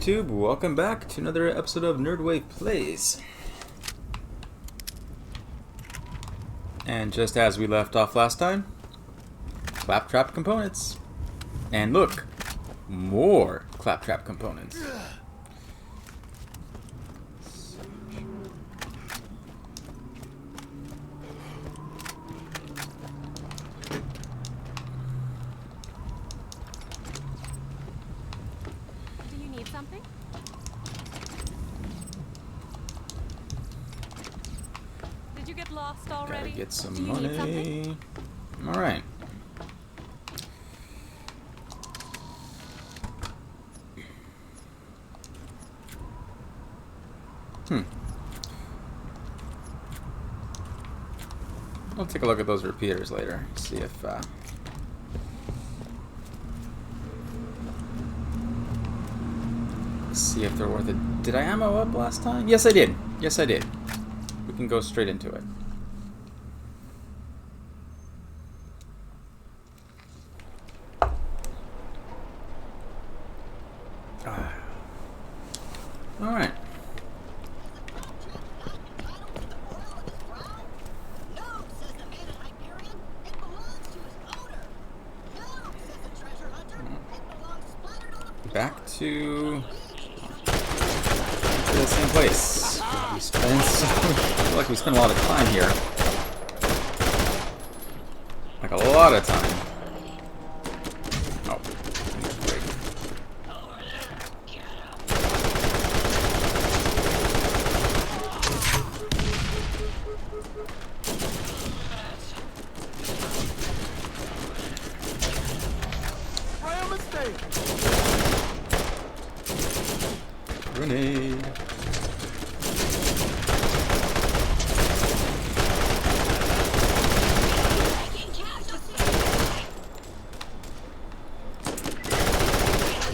YouTube? Welcome back to another episode of Nerdwave Plays. And just as we left off last time, Claptrap components. And look, more Claptrap components. Something? Did you get lost already? Gotta get some money. Alright. I'll take a look at those repeaters later. See if see if they're worth it. Did I ammo up last time? Yes, I did. Yes, I did. We can go straight into it. Alright. Back to the same place. I feel like we spent a lot of time here. Like a lot of time. Oh, great. Try a mistake. Grenade.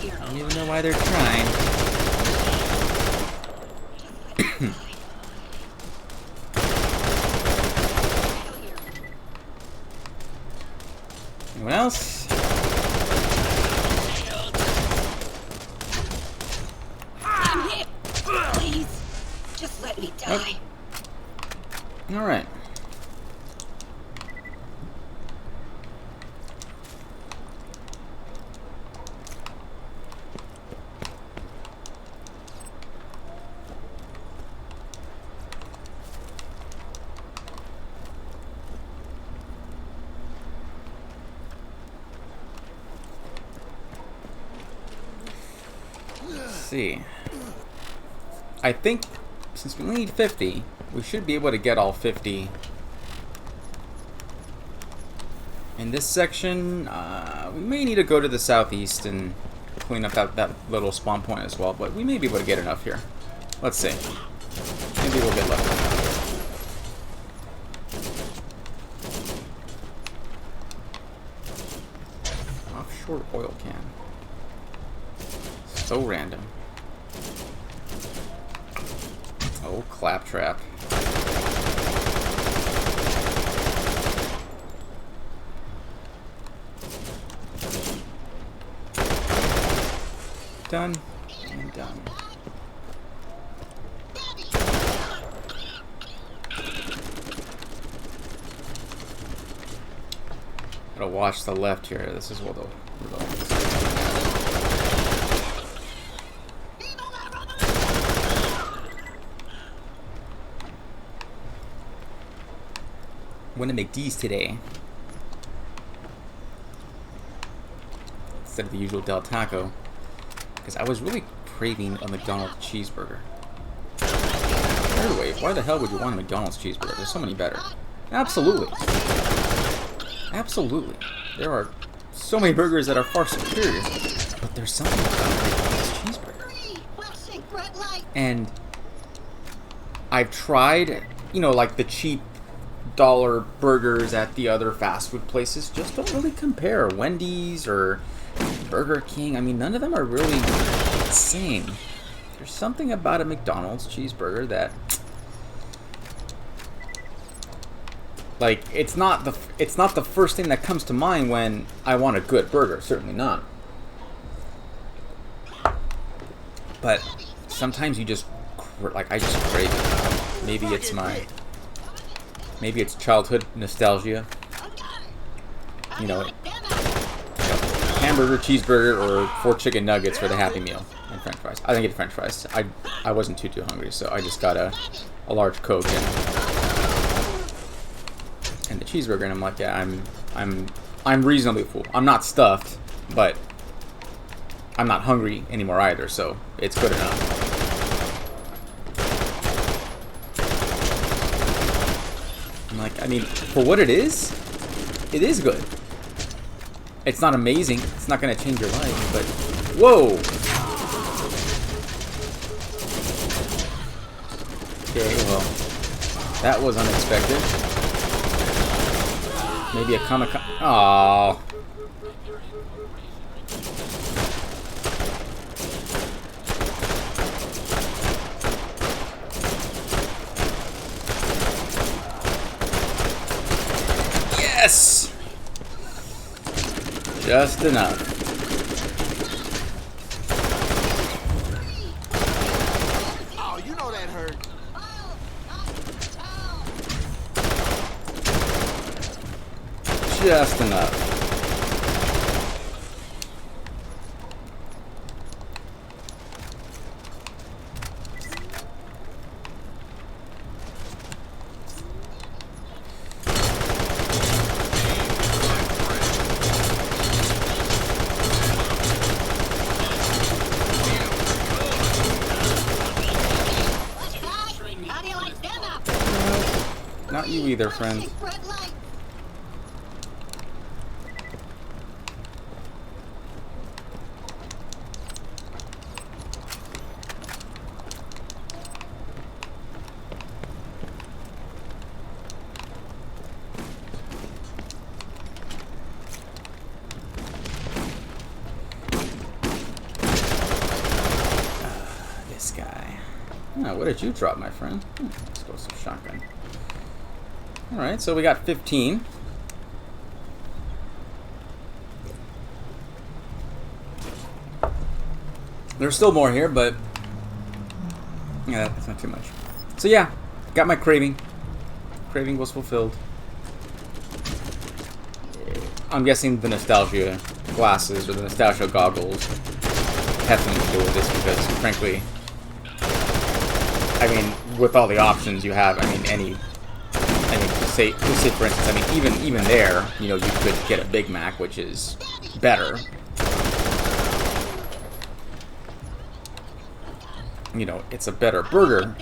I don't even know why they're trying. Anyone else? I'm hit. Please, just let me die. All right. See, I think since we only need 50, we should be able to get all 50 in this section. We may need to go to the southeast and clean up that little spawn point as well, but we may be able to get enough here. Let's see. Maybe we'll get lucky. Offshore oil can. So random. Oh, Claptrap. Done and done. Gotta watch the left here. This is what the want to make these today instead of the usual Del Taco because I was really craving a McDonald's cheeseburger. By the way, why the hell would you want a McDonald's cheeseburger? There's so many better. Absolutely. Absolutely. There are so many burgers that are far superior, but there's something about a McDonald's cheeseburger. And I've tried, you know, like the cheap dollar burgers at the other fast food places just don't really compare. Wendy's or Burger King, I mean, none of them are really the same. There's something about a McDonald's cheeseburger that, like, it's not the first thing that comes to mind when I want a good burger. Certainly not. But sometimes you just, like, I just crave it. Maybe it's childhood nostalgia. You know, hamburger, cheeseburger, or 4 chicken nuggets for the Happy Meal and French fries. I didn't get French fries. I wasn't too hungry, so I just got a large Coke and the cheeseburger, and I'm like, yeah, I'm reasonably full. I'm not stuffed, but I'm not hungry anymore either, so it's good enough. I'm like, I mean, for what it is good. It's not amazing. It's not going to change your life, but whoa. Okay, well, that was unexpected. Maybe a Comic-Con. Aww. Yes! Just enough. Oh, you know that hurt. Just enough. How do you like them apples? Not you either, friend. Red light. This guy. Oh, what did you drop, my friend? Let's go some shotgun. Alright, so we got 15. There's still more here, but yeah, that's not too much. So yeah, got my craving. Craving was fulfilled. I'm guessing the nostalgia glasses or the nostalgia goggles have something to do with this because, frankly, I mean, with all the options you have, I mean, say for instance, I mean, even there, you know, you could get a Big Mac, which is better. You know, it's a better burger,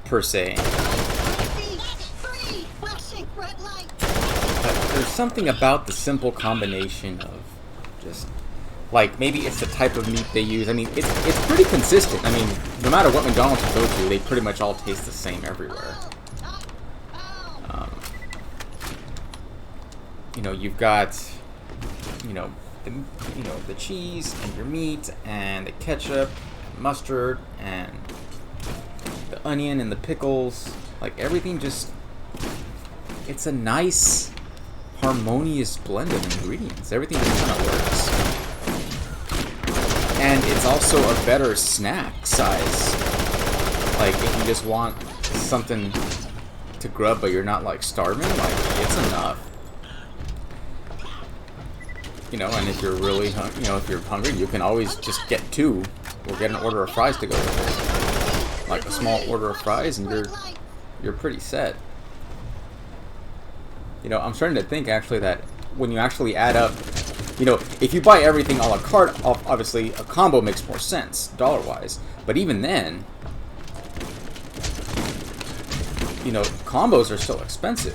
per se. But there's something about the simple combination of just, like, maybe it's the type of meat they use. I mean, it's pretty consistent. I mean, no matter what McDonald's you go to, they pretty much all taste the same everywhere. You know, you've got, you know, the cheese and your meat and the ketchup, and mustard and the onion and the pickles. Like, everything just, it's a nice, harmonious blend of ingredients. Everything just kind of works. And it's also a better snack size. Like, if you just want something to grub but you're not, like, starving, like, it's enough. You know, and if you're really, if you're hungry, you can always just get 2 or get an order of fries to go with it. Like a small order of fries, and you're pretty set. You know, I'm starting to think actually that when you actually add up, you know, if you buy everything a la carte, obviously a combo makes more sense dollar-wise. But even then, you know, combos are still expensive.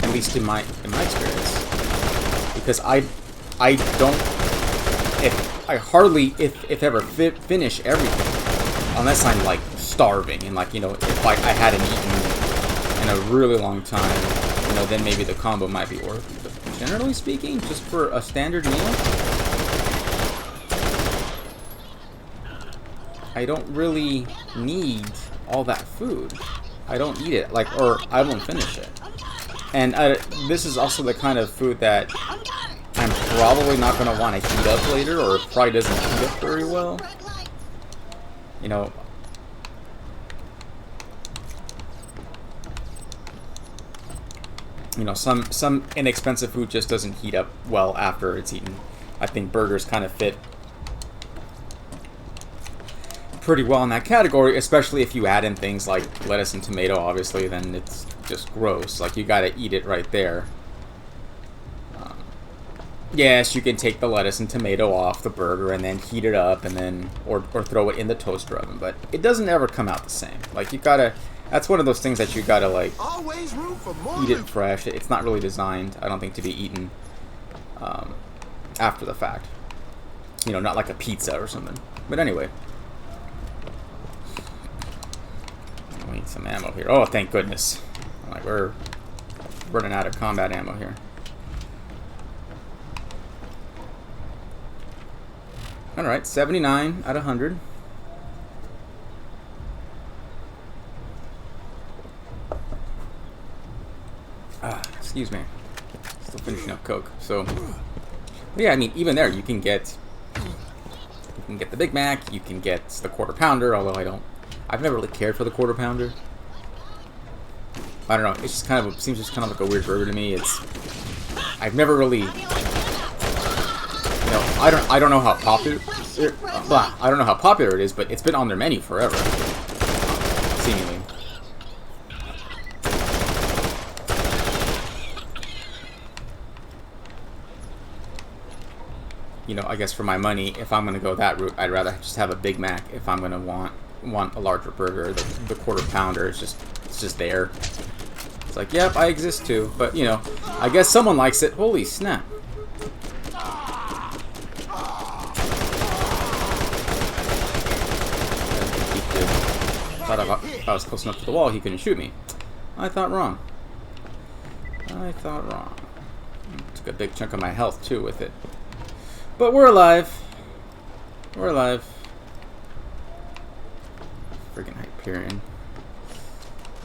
At least in my experience, because I don't, if I hardly if ever finish everything unless I'm like starving and, like, you know, if I hadn't eaten in a really long time, you know, then maybe the combo might be worth it. But generally speaking, just for a standard meal, I don't really need all that food. I don't eat it, like, or I won't finish it. And this is also the kind of food that I'm probably not going to want to heat up later, or it probably doesn't heat up very well. You know, some inexpensive food just doesn't heat up well after it's eaten. I think burgers kind of fit pretty well in that category, especially if you add in things like lettuce and tomato, obviously, then it's just gross. Like, you gotta eat it right there. Yes, you can take the lettuce and tomato off the burger and then heat it up and then, or throw it in the toaster oven, but it doesn't ever come out the same. Like, you gotta, that's one of those things that you gotta, like, Always room for more. eat it fresh. It's not really designed, I don't think, to be eaten after the fact. You know, not like a pizza or something. But anyway. We need some ammo here. Oh, thank goodness. Like, we're running out of combat ammo here. Alright, 79 out of 100. Excuse me. Still finishing up Coke. So, but yeah, I mean, even there, you can get the Big Mac, you can get the Quarter Pounder, although I've never really cared for the Quarter Pounder. I don't know, it's just kind of, it seems just kind of like a weird burger to me. I've never really, I don't know how popular, I don't know how popular it is, but it's been on their menu forever, seemingly. You know, I guess for my money, if I'm gonna go that route, I'd rather just have a Big Mac. If I'm gonna want a larger burger, the Quarter Pounder is just there. It's like, yep, I exist too, but you know, I guess someone likes it. Holy snap! Thought if I was close enough to the wall, he couldn't shoot me. I thought wrong. I thought wrong. Took a big chunk of my health too with it. But we're alive. We're alive. Friggin' Hyperion.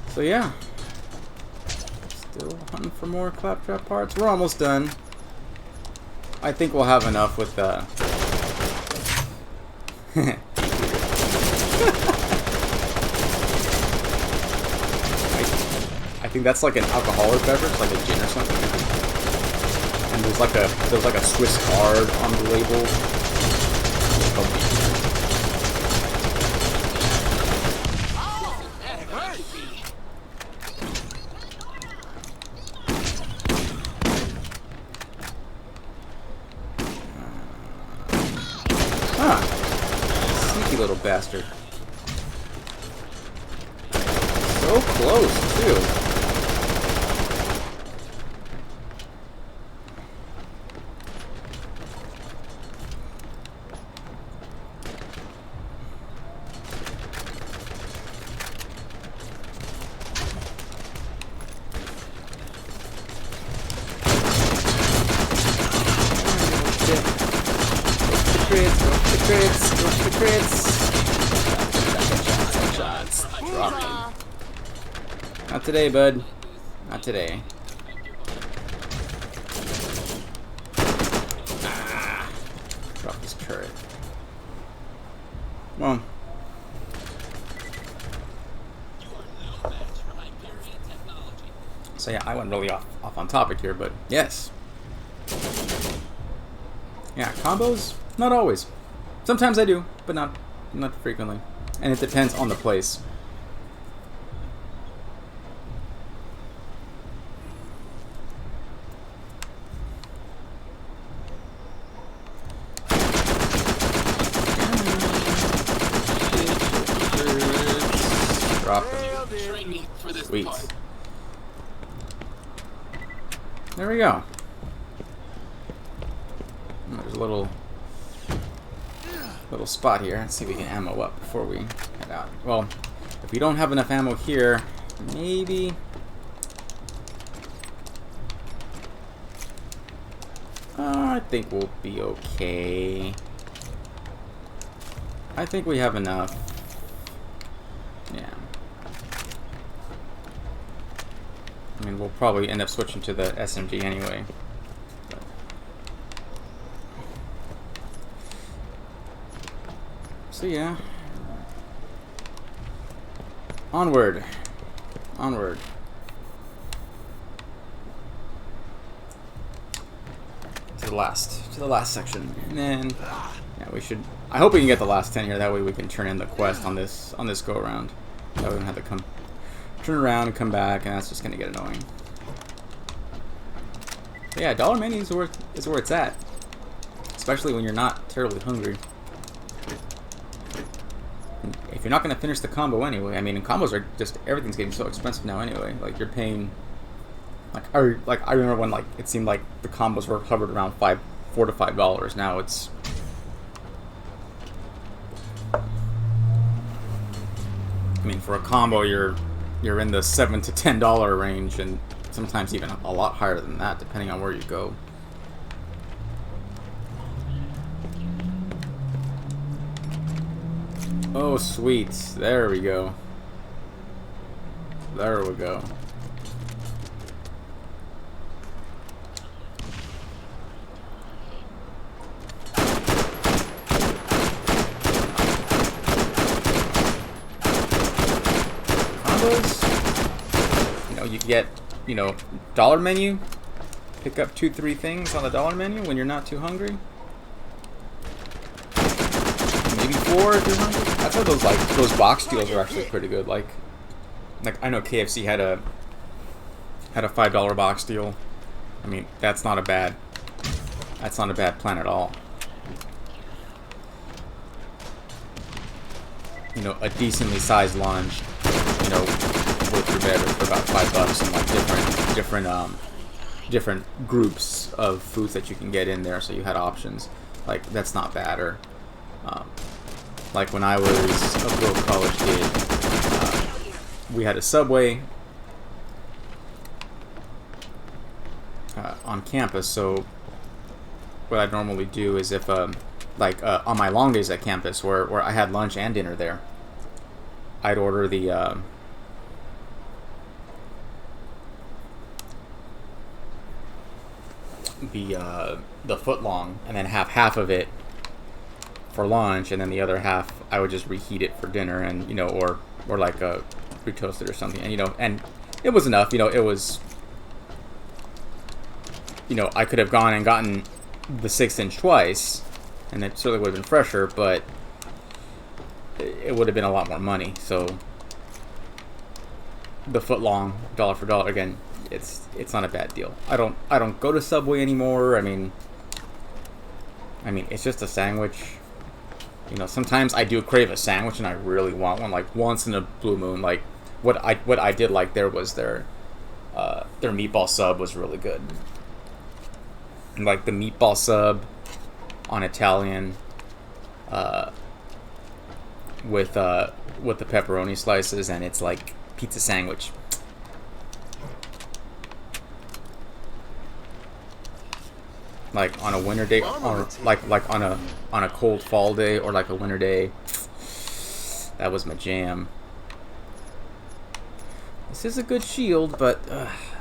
So yeah. Still hunting for more Claptrap parts. We're almost done. I think we'll have enough with the... I think that's like an alcoholic beverage, like a gin or something. And there's like a Swiss card on the label. Sneaky little bastard. So close, too. Not today, bud. Not today. Drop this turret. Well. So yeah, I went really off on topic here, but yes. Yeah, combos? Not always. Sometimes I do, but not frequently. And it depends on the place. Drop them. Sweet. There we go. There's a little spot here. Let's see if we can ammo up before we head out. Well, if we don't have enough ammo here, maybe... I think we'll be okay. I think we have enough. Yeah. I mean, we'll probably end up switching to the SMG anyway. So yeah. Onward. Onward. To the last section. And then yeah, we should I hope we can get the last 10 here, that way we can turn in the quest on this go around. That way we don't have to turn around and come back, and that's just gonna get annoying. But yeah, dollar menu is where it's at. Especially when you're not terribly hungry. If you're not going to finish the combo anyway, I mean, combos are just, everything's getting so expensive now anyway. Like, you're paying, I remember when, like, it seemed like the combos were hovered around $4 to $5. Now it's, I mean, for a combo, you're in the $7 to $10 range, and sometimes even a lot higher than that, depending on where you go. Oh, sweet. There we go. There we go. Combos. You know, you get, dollar menu. Pick up 2-3 things on the dollar menu when you're not too hungry. Maybe 4 if you're hungry. That's why those box deals are actually pretty good. Like I know KFC had a $5 box deal. I mean, that's not a bad plan at all. A decently sized lunch, worth your better for about $5, and like different groups of foods that you can get in there, so you had options. Like, that's not bad. Or like when I was a broke college kid, we had a Subway on campus. So what I'd normally do is if, on my long days at campus where I had lunch and dinner there, I'd order the footlong and then have half of it for lunch, and then the other half I would just reheat it for dinner, and or like retoast it or something, and it was enough. It was, I could have gone and gotten the 6-inch twice, and it certainly would have been fresher, but it would have been a lot more money. So the footlong, dollar for dollar, again, it's not a bad deal. I don't go to Subway anymore. I mean, it's just a sandwich. Sometimes I do crave a sandwich and I really want one, like once in a blue moon. Like what I did like there was their meatball sub was really good. And like the meatball sub on Italian with the pepperoni slices, and it's like pizza sandwich. Like on a winter day, or like on a cold fall day, or like a winter day, that was my jam. This is a good shield, but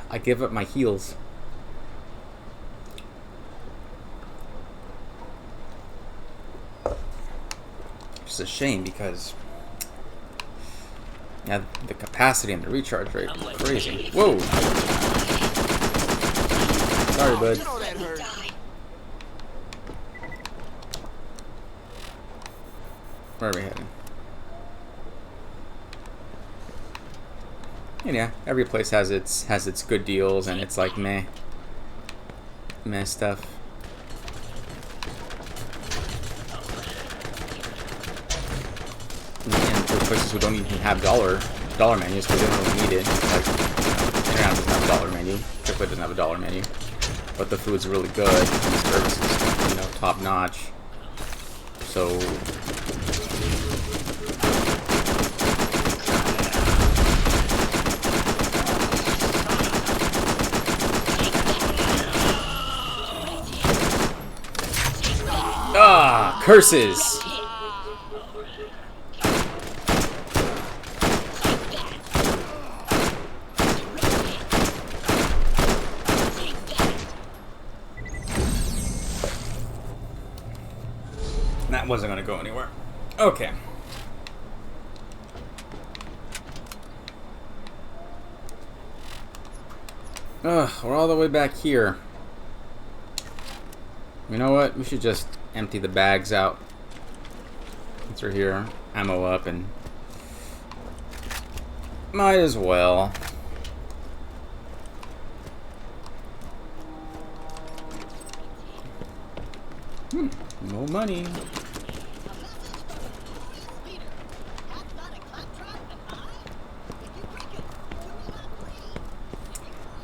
I give up my heals. It's a shame because the capacity and the recharge rate is crazy. Whoa! Sorry, bud. Where are we heading? And yeah, every place has its good deals, and it's like meh stuff. And for places who don't even have dollar menus, because they don't really need it. Like, Internet doesn't have a dollar menu. Chick-fil-A doesn't have a dollar menu, but the food's really good, and the service is, top notch. So. Ah, curses! That wasn't gonna go anywhere. Okay. Ugh, we're all the way back here. You know what? We should just empty the bags out. Since we're here, ammo up, and might as well. No money.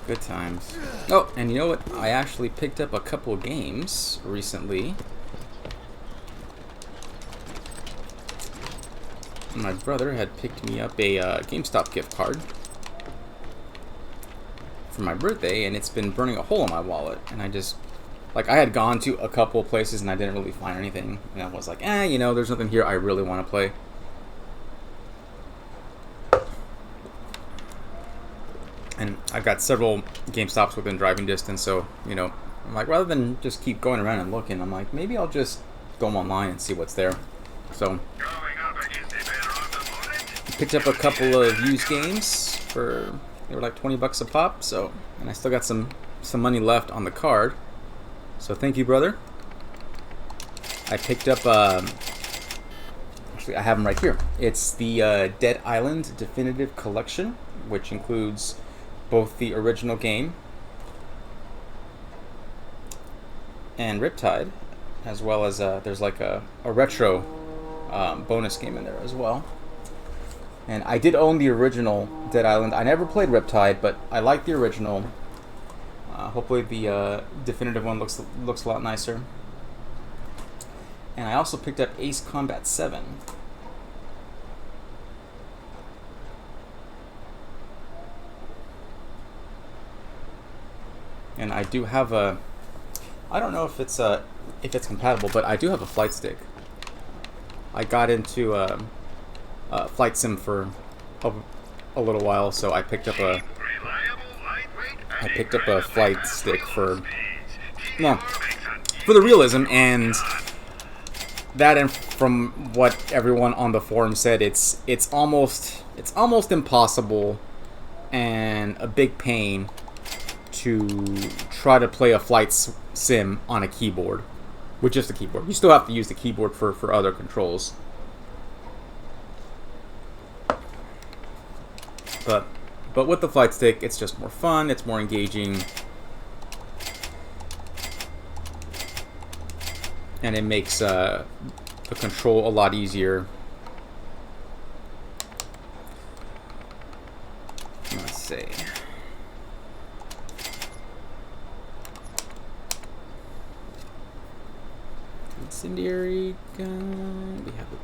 Good times. Oh, and you know what? I actually picked up a couple of games recently. My brother had picked me up a GameStop gift card for my birthday, and it's been burning a hole in my wallet. And I just, like, I had gone to a couple of places and I didn't really find anything. And I was like, you know, there's nothing here I really want to play. And I've got several GameStops within driving distance, so, you know, I'm like, rather than just keep going around and looking, I'm like, maybe I'll just go online and see what's there. So, picked up a couple of used games for, they were like 20 bucks a pop, so, and I still got some money left on the card. So thank you, brother. I picked up, actually I have them right here. It's the Dead Island Definitive Collection, which includes both the original game and Riptide, as well as there's like a retro bonus game in there as well. And I did own the original Dead Island. I never played Riptide, but I like the original. Hopefully the definitive one looks a lot nicer. And I also picked up Ace Combat 7. And I do have a, I don't know if it's compatible, but I do have a flight stick. I got into flight sim for a little while, so I picked up a flight stick for the realism, and that, and from what everyone on the forum said, it's almost impossible and a big pain to try to play a flight sim on a keyboard with just a keyboard. You still have to use the keyboard for other controls. But with the flight stick, it's just more fun, it's more engaging, and it makes the control a lot easier. Let's see. Incendiary gun. We have it.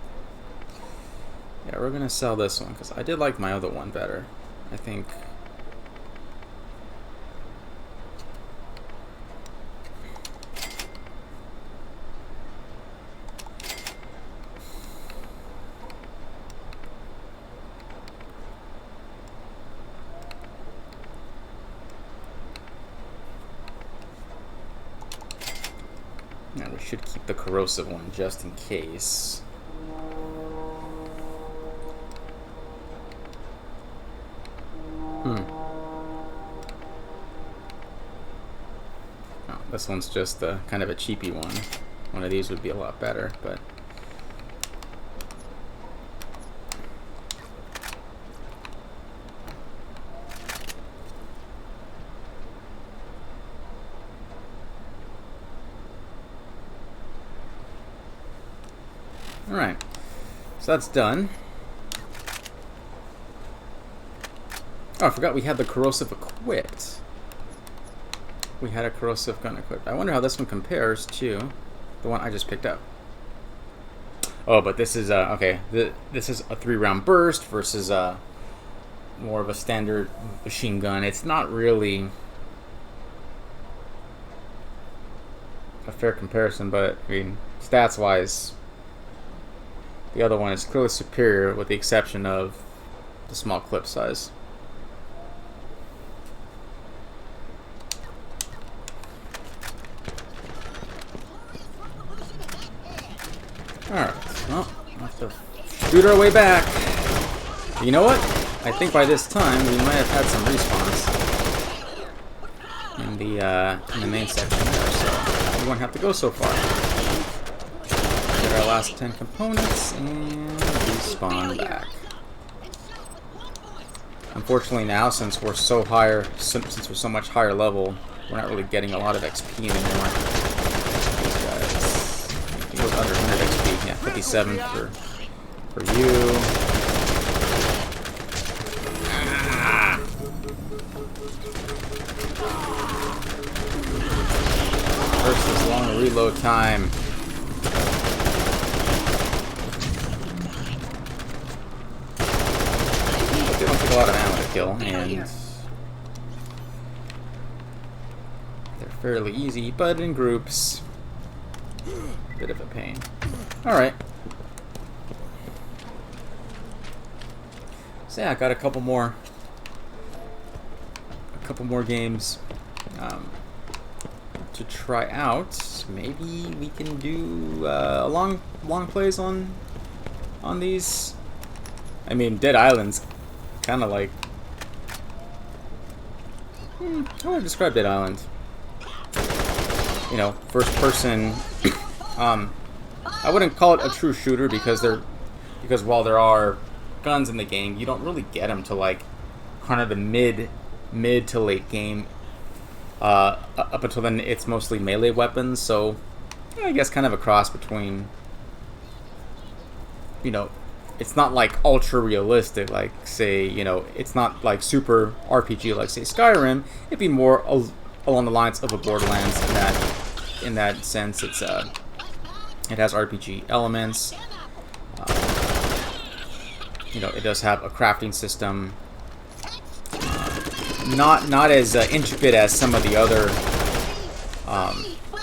Yeah, we're gonna sell this one because I did like my other one better, I think. Now we should keep the corrosive one just in case. Oh, this one's just kind of a cheapy one. One of these would be a lot better, but... Alright, so that's done. Oh, I forgot we had the corrosive equipped. We had a corrosive gun equipped. I wonder how this one compares to the one I just picked up. Oh, but this is, okay, this is a 3-round burst versus more of a standard machine gun. It's not really a fair comparison, but, I mean, stats-wise, the other one is clearly superior with the exception of the small clip size. Alright, well, to shoot our way back. You know what? I think by this time we might have had some respawns in the main section there, so we won't have to go so far. Get our last 10 components and respawn back. Unfortunately now, since we're so higher, since we're so much higher level, we're not really getting a lot of XP anymore. These guys, I think it was under 100 XP. Yeah, 57 for you. Ah. First, this long reload time. But they don't take a lot of ammo to kill, and they're fairly easy, but in groups, bit of a pain. Alright. So yeah, I got a couple more games to try out. Maybe we can do long plays on these. I mean, Dead Island's kind of like, how would I describe Dead Island? You know, first person. I wouldn't call it a true shooter because while there are guns in the game, you don't really get them to like kind of the mid to late game. Up until then, it's mostly melee weapons. So yeah, I guess kind of a cross between, you know, it's not like ultra realistic, like say, you know, it's not like super RPG like say Skyrim. It'd be more along the lines of a Borderlands in that sense. It's it has RPG elements. You know, it does have a crafting system. Not as intricate as some of the other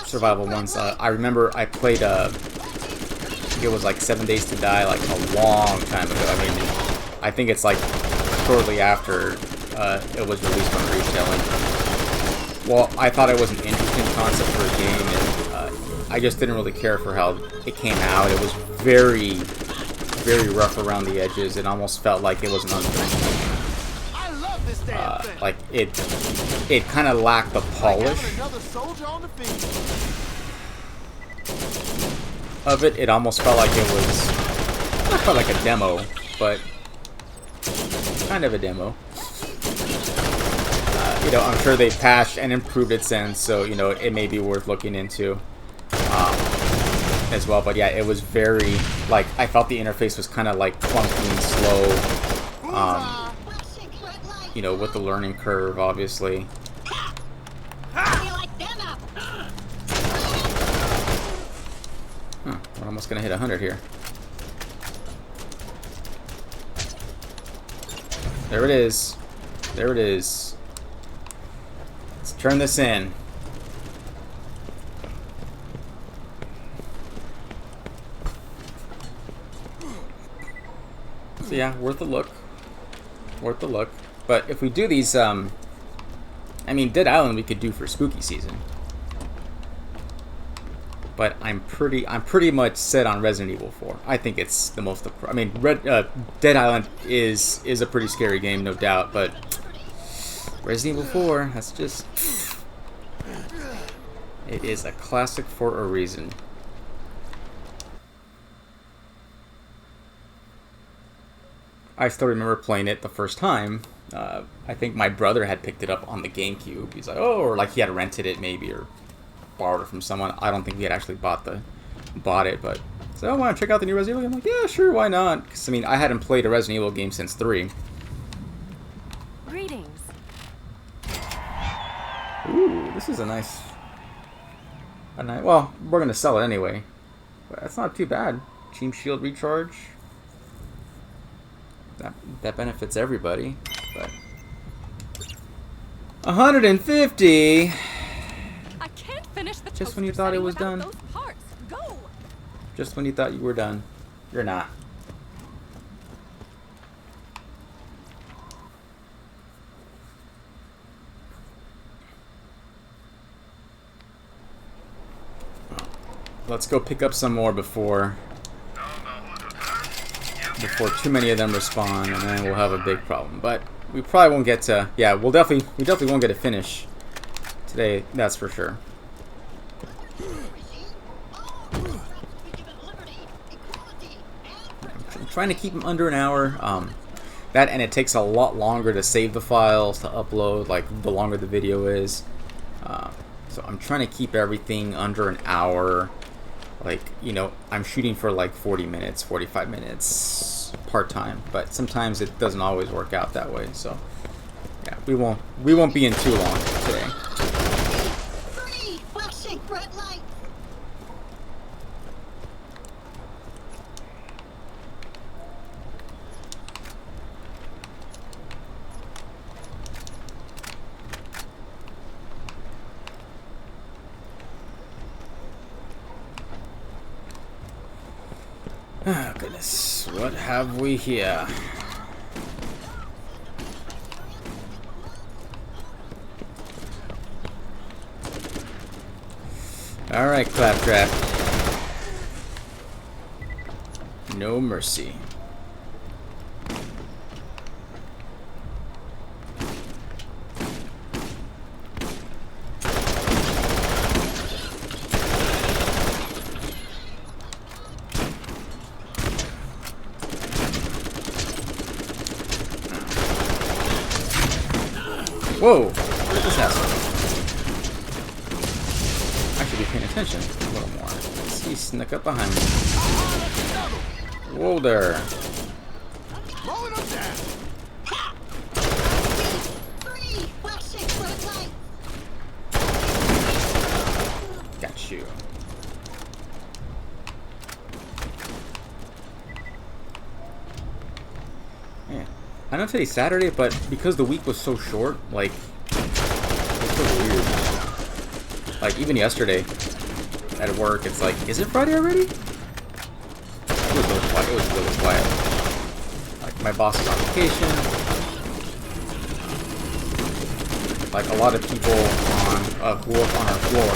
survival ones. I remember I played I think it was like 7 Days to Die like a long time ago. I mean, I think it's like shortly after it was released on retail. And, well, I thought it was an interesting concept for a game, and I just didn't really care for how it came out. It was very, very rough around the edges. It almost felt like it was an unfinished. Like it kind of lacked the polish of it. It almost felt like it was, not felt like a demo, but kind of a demo. You know, I'm sure they patched and improved it since, so you know it may be worth looking into as well. But yeah, it was very like I felt the interface was kind of like clunky and slow. You know, with the learning curve, obviously. Huh, we're almost gonna hit 100 here. There it is. There it is. Let's turn this in. So yeah, worth a look. Worth a look. But if we do these, I mean, Dead Island we could do for spooky season. But I'm pretty much set on Resident Evil 4. I think it's the most. I mean, Dead Island is a pretty scary game, no doubt. But Resident Evil 4, that's just. It is a classic for a reason. I still remember playing it the first time. I think my brother had picked it up on the GameCube. He's like, oh, or like he had rented it maybe, or borrowed it from someone. I don't think he had actually bought it, but so I want to check out the new Resident Evil game. I'm like, yeah, sure, why not? Because I mean, I hadn't played a Resident Evil game since 3. Greetings. Ooh, this is a nice. Well, we're gonna sell it anyway. But that's not too bad. Team Shield recharge. That benefits everybody, but 150. I can't finish the just when you thought it was done. those parts. Go. Just when you thought you were done, you're not. Let's go pick up some more before before too many of them respawn, and then we'll have a big problem. But we probably won't get to. Yeah, we definitely won't get to finish today. That's for sure. I'm trying to keep them under an hour. That, and it takes a lot longer to save the files, to upload, like the longer the video is. So I'm trying to keep everything under an hour. Like, you know, I'm shooting for like 40 minutes, 45 minutes part-time, but sometimes it doesn't always work out that way. So yeah, we won't be in too long today. Oh, goodness. What have we here? Alright, Claptrap. No mercy. Whoa! What is this asshole? I should be paying attention a little more. Let's see, he snuck up behind me. Whoa there. Got you. Man. I know today's Saturday, but because the week was so short, like, it's so weird. Like, even yesterday at work, it's like, is it Friday already? It was really quiet. It was really quiet. Like, my boss is on vacation. Like, a lot of people who work on our floor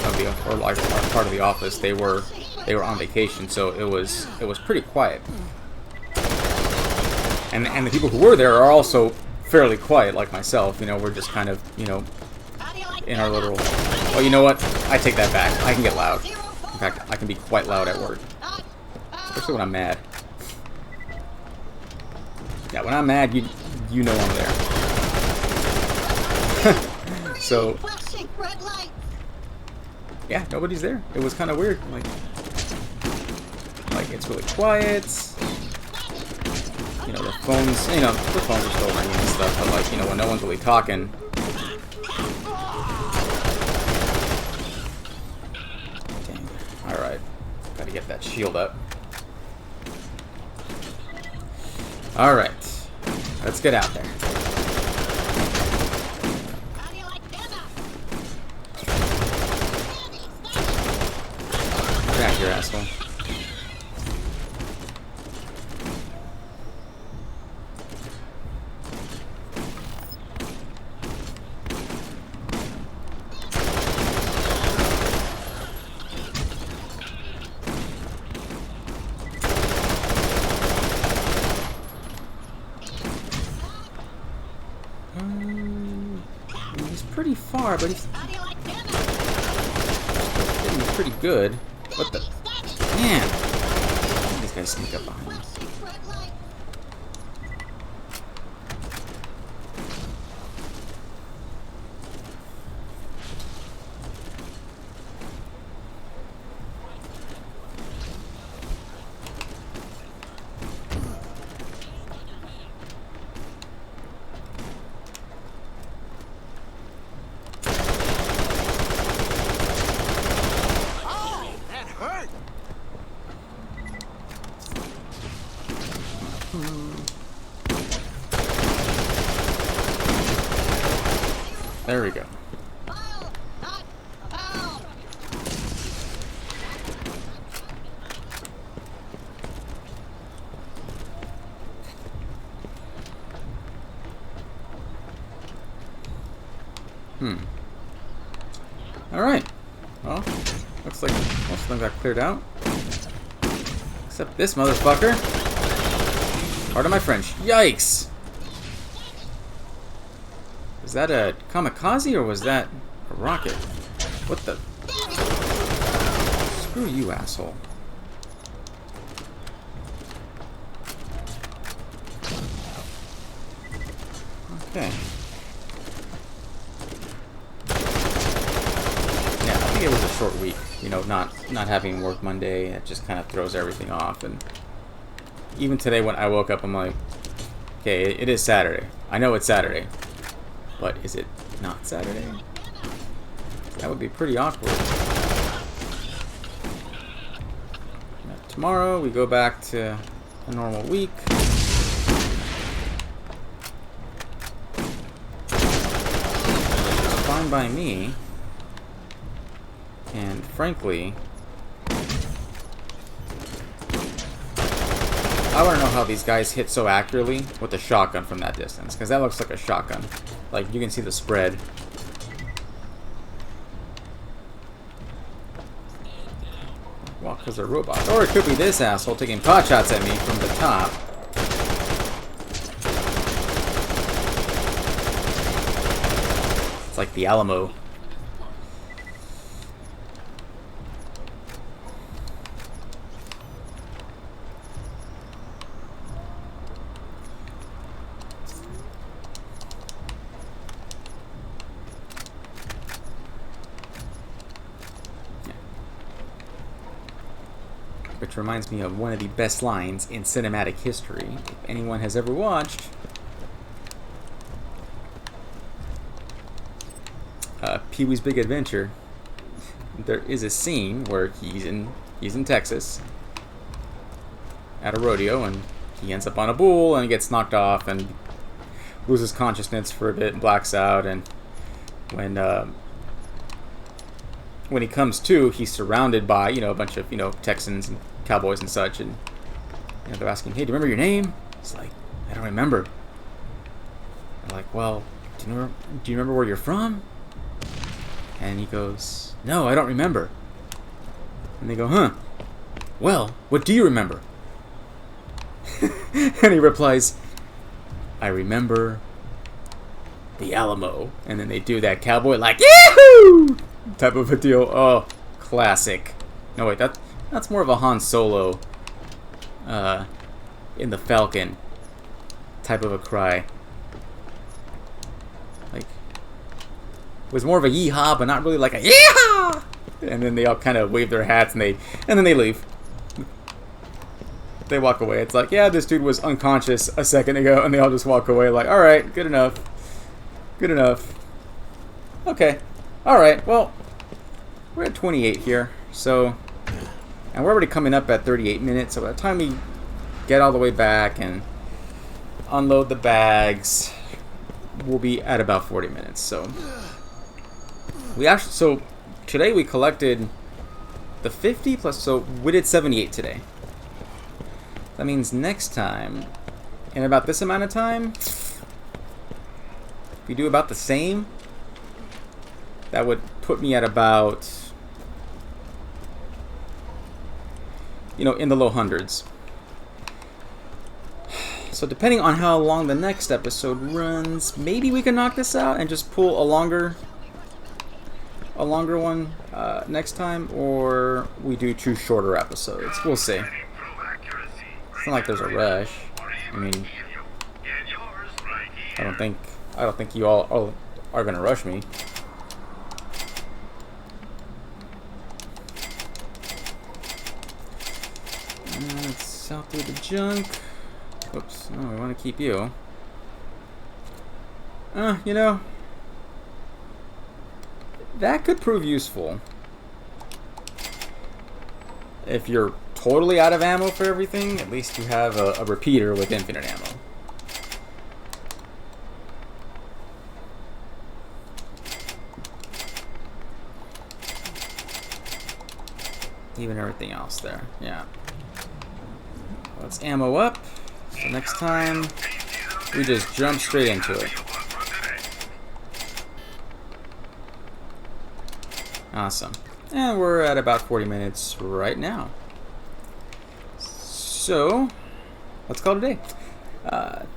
of the, or like our part of the office, they were on vacation, so it was pretty quiet. And the people who were there are also fairly quiet, like myself. You know, we're just kind of, you know, in our little... Oh, you know what? I take that back. I can get loud. In fact, I can be quite loud at work. Especially when I'm mad. Yeah, when I'm mad, you know I'm there. So... yeah, nobody's there. It was kind of weird. Like, it's really quiet. You know, the phones are still ringing and stuff, but like, you know, when no one's really talking. Dang. Alright. Gotta get that shield up. Alright. Let's get out there. Back here, asshole. He's pretty far, but he's pretty good. What the? Man! These guys sneak up behind me. There we go. Alright. Well, looks like most of them got cleared out. Except this motherfucker. Pardon my French. Yikes! Is that a kamikaze or was that a rocket? What the? Screw you, asshole. Okay. Yeah, I think it was a short week. You know, not having work Monday, it just kind of throws everything off. And even today when I woke up, I'm like, okay, it is Saturday. I know it's Saturday. But is it not Saturday? That would be pretty awkward. Now, tomorrow we go back to a normal week. It's fine by me. And frankly, I want to know how these guys hit so accurately with a shotgun from that distance, because that looks like a shotgun. Like, you can see the spread. Well, because they're robots. Or it could be this asshole taking pot shots at me from the top. It's like the Alamo. Which reminds me of one of the best lines in cinematic history, if anyone has ever watched Pee-wee's Big Adventure. There is a scene where he's in Texas at a rodeo, and he ends up on a bull and gets knocked off and loses consciousness for a bit and blacks out. And when he comes to, he's surrounded by, you know, a bunch of, you know, Texans and cowboys and such, and you know, they're asking, hey, do you remember your name? He's like, I don't remember. They're like, well, do you remember where you're from? And he goes, no, I don't remember. And they go, huh, well, what do you remember? And he replies, I remember the Alamo. And then they do that cowboy like, yahoo! Type of a deal. Oh, classic. No, wait, that's more of a Han Solo in the Falcon type of a cry. Like, it was more of a yeehaw, but not really like a yeehaw! And then they all kind of wave their hats and then they leave. They walk away. It's like, yeah, this dude was unconscious a second ago, and they all just walk away like, alright, good enough. Good enough. Okay. Alright, well, we're at 28 here, so, and we're already coming up at 38 minutes, so by the time we get all the way back and unload the bags, we'll be at about 40 minutes, so. So today we collected the 50 plus, so we did 78 today. That means next time, in about this amount of time, if we do about the same, that would put me at about, you know, in the low hundreds. So depending on how long the next episode runs, maybe we can knock this out and just pull a longer one next time, or we do 2 shorter episodes. We'll see. It's not like there's a rush. I mean, I don't think you all are gonna rush me. Let's sort through the junk. Oops. Oh, we want to keep you. You know, that could prove useful. If you're totally out of ammo for everything, at least you have a repeater with infinite ammo. Even everything else there, yeah. Let's ammo up. So next time, we just jump straight into it. Awesome. And we're at about 40 minutes right now. So, let's call it a day.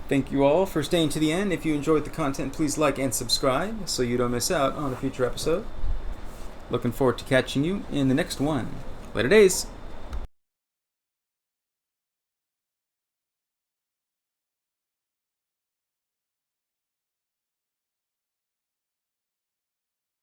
Thank you all for staying to the end. If you enjoyed the content, please like and subscribe so you don't miss out on a future episode. Looking forward to catching you in the next one. Later days.